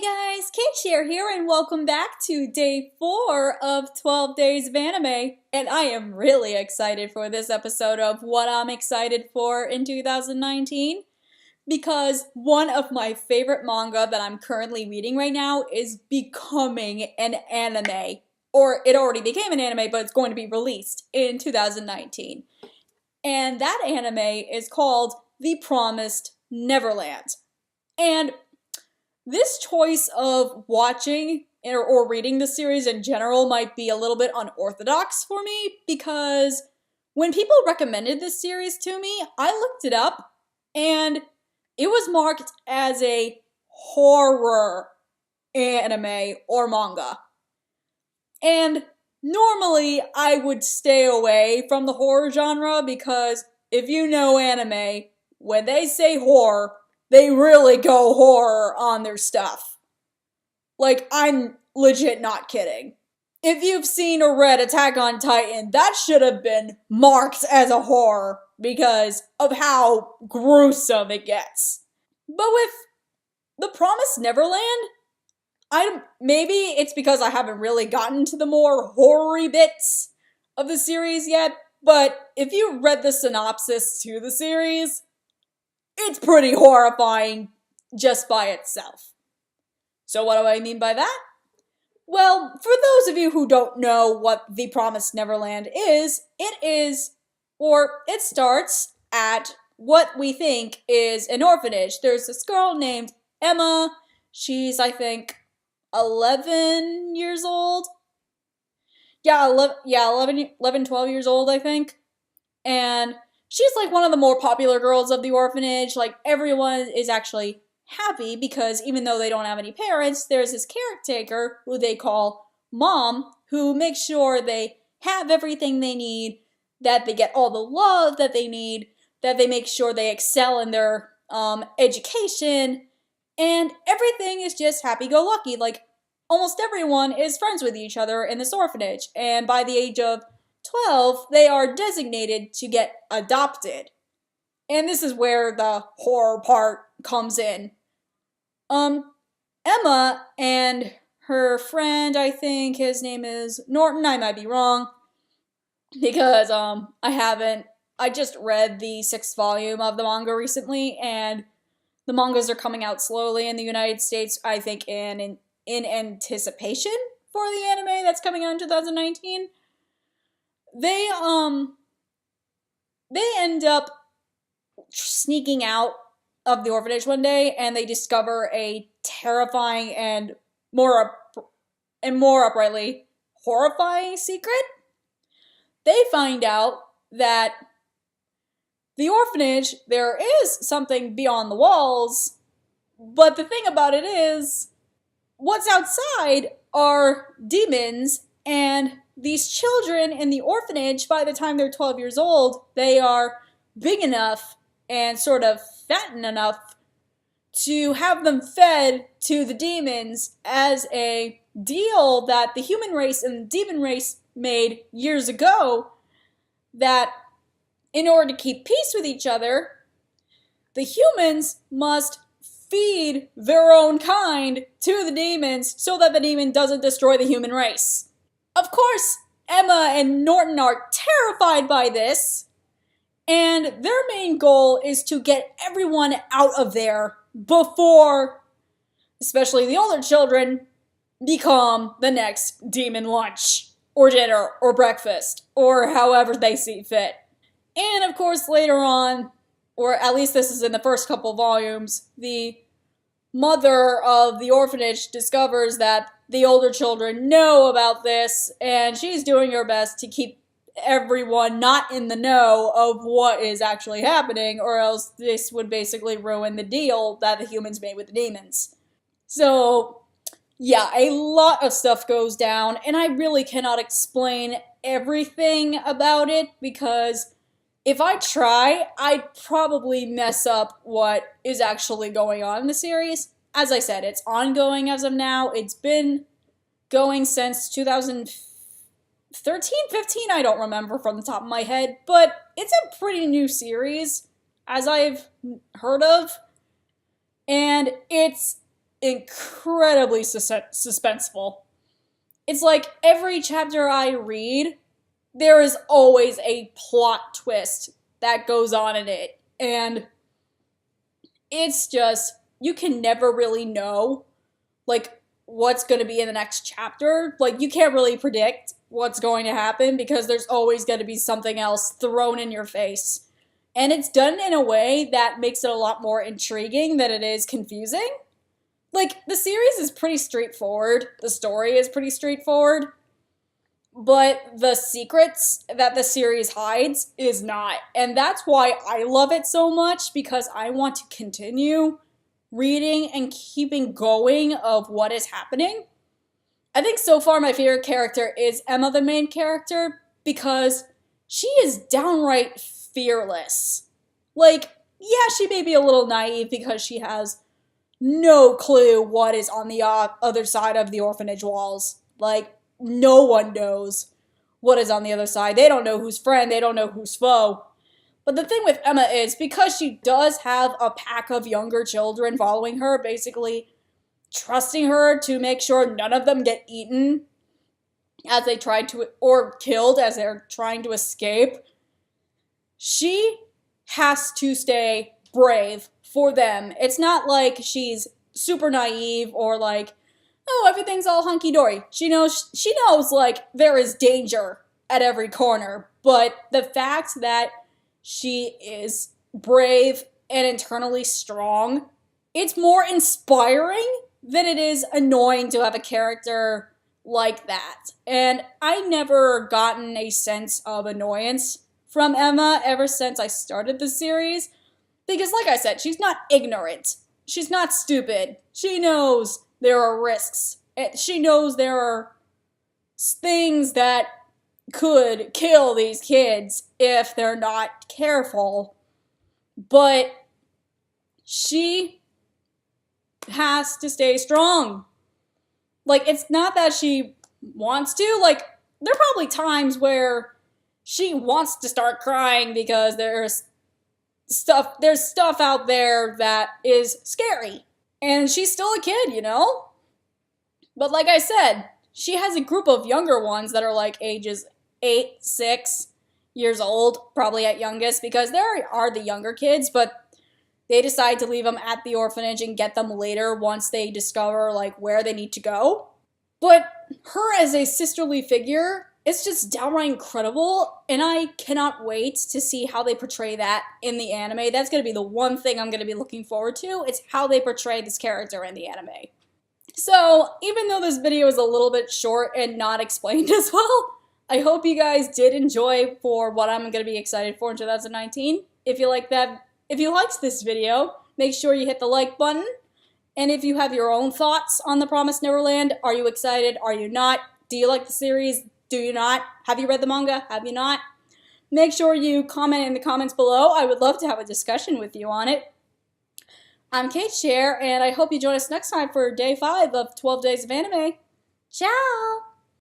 guys, Cher here, and welcome back to day 4 of 12 Days of Anime. And I am really excited for this episode of what I'm excited for in 2019. Because one of my favorite manga that I'm currently reading right now is becoming an anime. Or it already became an anime, but it's going to be released in 2019. And that anime is called The Promised Neverland. And this choice of watching or reading the series in general might be a little bit unorthodox for me because when people recommended this series to me, I looked it up and it was marked as a horror anime or manga. And normally I would stay away from the horror genre because if you know anime, when they say horror, they really go horror on their stuff. Like, I'm legit not kidding. If you've seen or read Attack on Titan, that should have been marked as a horror because of how gruesome it gets. But with The Promised Neverland, maybe it's because I haven't really gotten to the more horror-y bits of the series yet, but if you read the synopsis to the series, it's pretty horrifying just by itself. So what do I mean by that? Well, for those of you who don't know what The Promised Neverland is, it starts at what we think is an orphanage. There's this girl named Emma. She's, I think, 11 years old. Yeah, 11, 12 years old, I think. And she's like one of the more popular girls of the orphanage. Like, everyone is actually happy because even though they don't have any parents, there's this caretaker who they call Mom, who makes sure they have everything they need, that they get all the love that they need, that they make sure they excel in their education, and everything is just happy-go-lucky. Like, almost everyone is friends with each other in this orphanage, and by the age of 12, they are designated to get adopted. And this is where the horror part comes in. Emma and her friend, I think his name is Norton, I might be wrong, because, I just read the 6th volume of the manga recently, and the mangas are coming out slowly in the United States, I think in anticipation for the anime that's coming out in 2019. They end up sneaking out of the orphanage one day, and they discover a terrifying and more uprightly horrifying secret. They find out that the orphanage, there is something beyond the walls, but the thing about it is, what's outside are demons, and these children in the orphanage, by the time they're 12 years old, they are big enough and sort of fattened enough to have them fed to the demons as a deal that the human race and the demon race made years ago, that in order to keep peace with each other, the humans must feed their own kind to the demons so that the demon doesn't destroy the human race. Of course, Emma and Norton are terrified by this, and their main goal is to get everyone out of there before, especially the older children, become the next demon lunch, or dinner, or breakfast, or however they see fit. And of course, later on, or at least this is in the first couple volumes, the mother of the orphanage discovers that the older children know about this, and she's doing her best to keep everyone not in the know of what is actually happening, or else this would basically ruin the deal that the humans made with the demons. So, yeah, a lot of stuff goes down, and I really cannot explain everything about it, because if I try, I'd probably mess up what is actually going on in the series. As I said, it's ongoing as of now. It's been going since 2013, 15, I don't remember from the top of my head, but it's a pretty new series, as I've heard of, and it's incredibly suspenseful. It's like every chapter I read, there is always a plot twist that goes on in it. And it's just, you can never really know, like, what's going to be in the next chapter. Like, you can't really predict what's going to happen because there's always going to be something else thrown in your face. And it's done in a way that makes it a lot more intriguing than it is confusing. Like, the series is pretty straightforward. The story is pretty straightforward. But the secrets that the series hides is not. And that's why I love it so much, because I want to continue reading and keeping going of what is happening. I think so far my favorite character is Emma, the main character, because she is downright fearless. Like, yeah, she may be a little naive because she has no clue what is on the other side of the orphanage walls. Like, no one knows what is on the other side. They don't know who's friend, they don't know who's foe. But the thing with Emma is, because she does have a pack of younger children following her, basically trusting her to make sure none of them get eaten as they try to, or killed as they're trying to escape, she has to stay brave for them. It's not like she's super naive or like, oh, everything's all hunky-dory. She knows, like, there is danger at every corner. But the fact that she is brave and internally strong, it's more inspiring than it is annoying to have a character like that. And I never gotten a sense of annoyance from Emma ever since I started the series. Because like I said, she's not ignorant. She's not stupid. She knows there are risks. She knows there are things that could kill these kids if they're not careful. But she has to stay strong. Like, it's not that she wants to. Like, there are probably times where she wants to start crying because there's stuff out there that is scary. And she's still a kid, you know? But like I said, she has a group of younger ones that are like ages 8, 6 years old, probably at youngest, because there are the younger kids, but they decide to leave them at the orphanage and get them later once they discover like where they need to go. But her as a sisterly figure, it's just downright incredible, and I cannot wait to see how they portray that in the anime. That's going to be the one thing I'm going to be looking forward to. It's how they portray this character in the anime. So, even though this video is a little bit short and not explained as well, I hope you guys did enjoy for what I'm going to be excited for in 2019. If you liked this video, make sure you hit the like button. And if you have your own thoughts on The Promised Neverland, are you excited? Are you not? Do you like the series? Do you not? Have you read the manga? Have you not? Make sure you comment in the comments below. I would love to have a discussion with you on it. I'm Cait Cher, and I hope you join us next time for day 5 of 12 Days of Anime. Ciao!